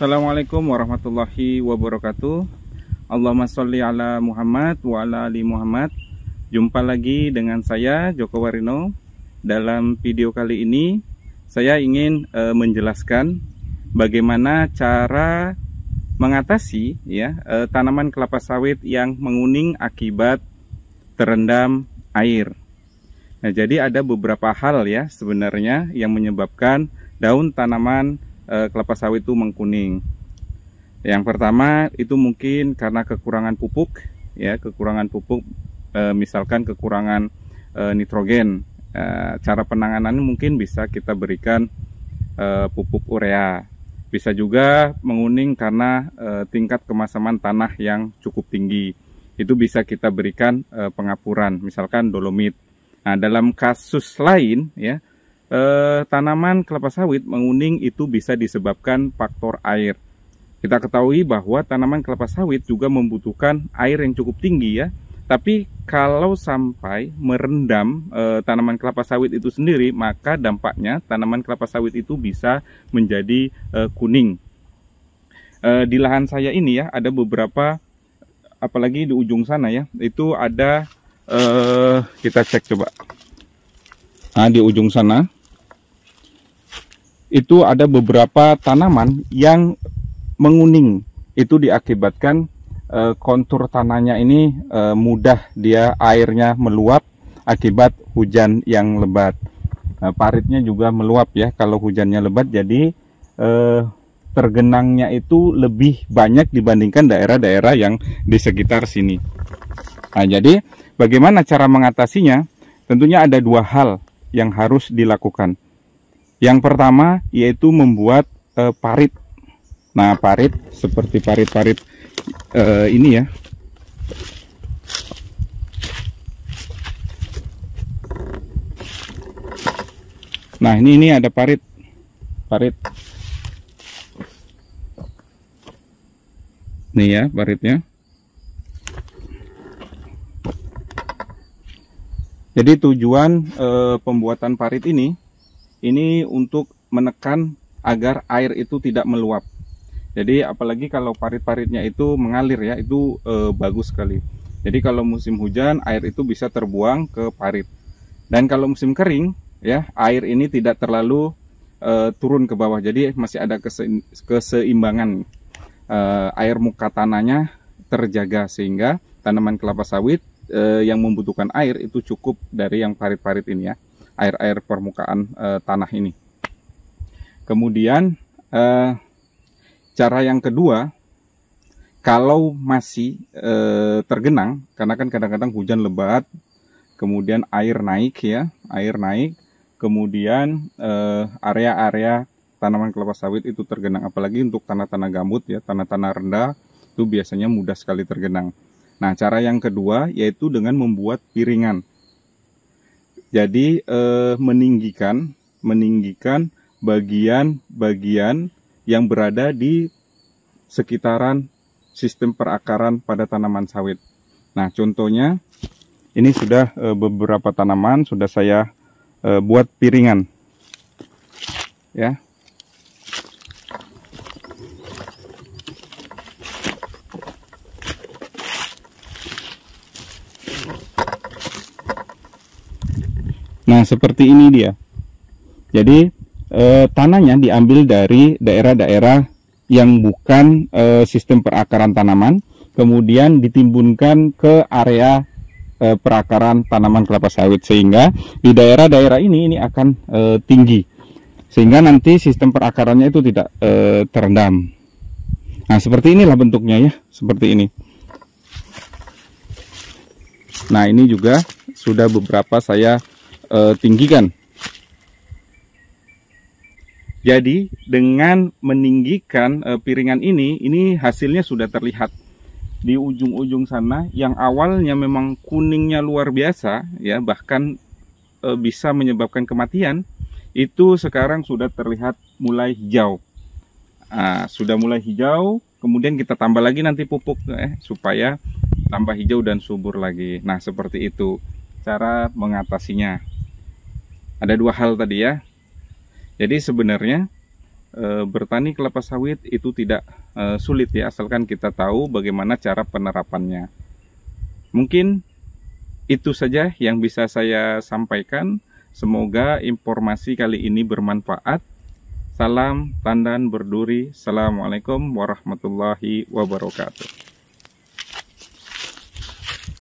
Assalamualaikum warahmatullahi wabarakatuh. Allahumma sholli ala Muhammad wa ala ali Muhammad. Jumpa lagi dengan saya Joko Warino. Dalam video kali ini saya ingin menjelaskan bagaimana cara mengatasi tanaman kelapa sawit yang menguning akibat terendam air. Nah, jadi ada beberapa hal ya sebenarnya yang menyebabkan daun tanaman kelapa sawit itu mengkuning. Yang pertama itu mungkin karena kekurangan pupuk, misalkan kekurangan nitrogen. Cara penanganan mungkin bisa kita berikan pupuk urea. Bisa juga menguning karena tingkat kemasaman tanah yang cukup tinggi. Itu bisa kita berikan pengapuran, misalkan dolomit. Nah, dalam kasus lain tanaman kelapa sawit menguning itu bisa disebabkan faktor air. Kita ketahui bahwa tanaman kelapa sawit juga membutuhkan air yang cukup tinggi ya. Tapi kalau sampai merendam tanaman kelapa sawit itu sendiri, maka dampaknya tanaman kelapa sawit itu bisa menjadi kuning. Di lahan saya ini ya ada beberapa, apalagi di ujung sana ya, itu ada kita cek coba. Nah, di ujung sana itu ada beberapa tanaman yang menguning. Itu diakibatkan kontur tanahnya ini mudah dia airnya meluap akibat hujan yang lebat. Paritnya juga meluap ya kalau hujannya lebat, jadi tergenangnya itu lebih banyak dibandingkan daerah-daerah yang di sekitar sini. Nah, jadi bagaimana cara mengatasinya? Tentunya ada dua hal yang harus dilakukan. Yang pertama yaitu membuat parit. Nah, parit seperti parit-parit ini ya. Nah, ini ada parit. Nih ya paritnya. Jadi tujuan pembuatan parit ini untuk menekan agar air itu tidak meluap. Jadi apalagi kalau parit-paritnya itu mengalir ya, itu bagus sekali. Jadi kalau musim hujan air itu bisa terbuang ke parit. Dan kalau musim kering ya, air ini tidak terlalu turun ke bawah. Jadi masih ada keseimbangan. Air muka tanahnya terjaga sehingga tanaman kelapa sawit yang membutuhkan air itu cukup dari yang parit-parit ini ya. Air-air permukaan tanah ini. Kemudian cara yang kedua, kalau masih tergenang, karena kan kadang-kadang hujan lebat, kemudian air naik, kemudian area-area tanaman kelapa sawit itu tergenang, apalagi untuk tanah-tanah gambut ya, tanah-tanah rendah itu biasanya mudah sekali tergenang. Nah, cara yang kedua yaitu dengan membuat piringan. Jadi meninggikan bagian-bagian yang berada di sekitaran sistem perakaran pada tanaman sawit. Nah, contohnya ini sudah beberapa tanaman sudah saya buat piringan. Ya. Nah, seperti ini dia. Jadi tanahnya diambil dari daerah-daerah yang bukan sistem perakaran tanaman, kemudian ditimbunkan ke area perakaran tanaman kelapa sawit, sehingga di daerah-daerah ini akan tinggi, sehingga nanti sistem perakarannya itu tidak terendam. Nah, seperti inilah bentuknya ya, seperti ini. Nah, ini juga sudah beberapa saya tinggikan. Jadi dengan meninggikan piringan ini hasilnya sudah terlihat di ujung-ujung sana yang awalnya memang kuningnya luar biasa ya, bahkan bisa menyebabkan kematian, itu sekarang sudah terlihat mulai hijau. Sudah mulai hijau, kemudian kita tambah lagi nanti pupuk supaya tambah hijau dan subur lagi. Nah, seperti itu cara mengatasinya. Ada dua hal tadi ya. Jadi sebenarnya bertani kelapa sawit itu tidak sulit ya, asalkan kita tahu bagaimana cara penerapannya. Mungkin itu saja yang bisa saya sampaikan. Semoga informasi kali ini bermanfaat. Salam tandan berduri. Assalamualaikum warahmatullahi wabarakatuh.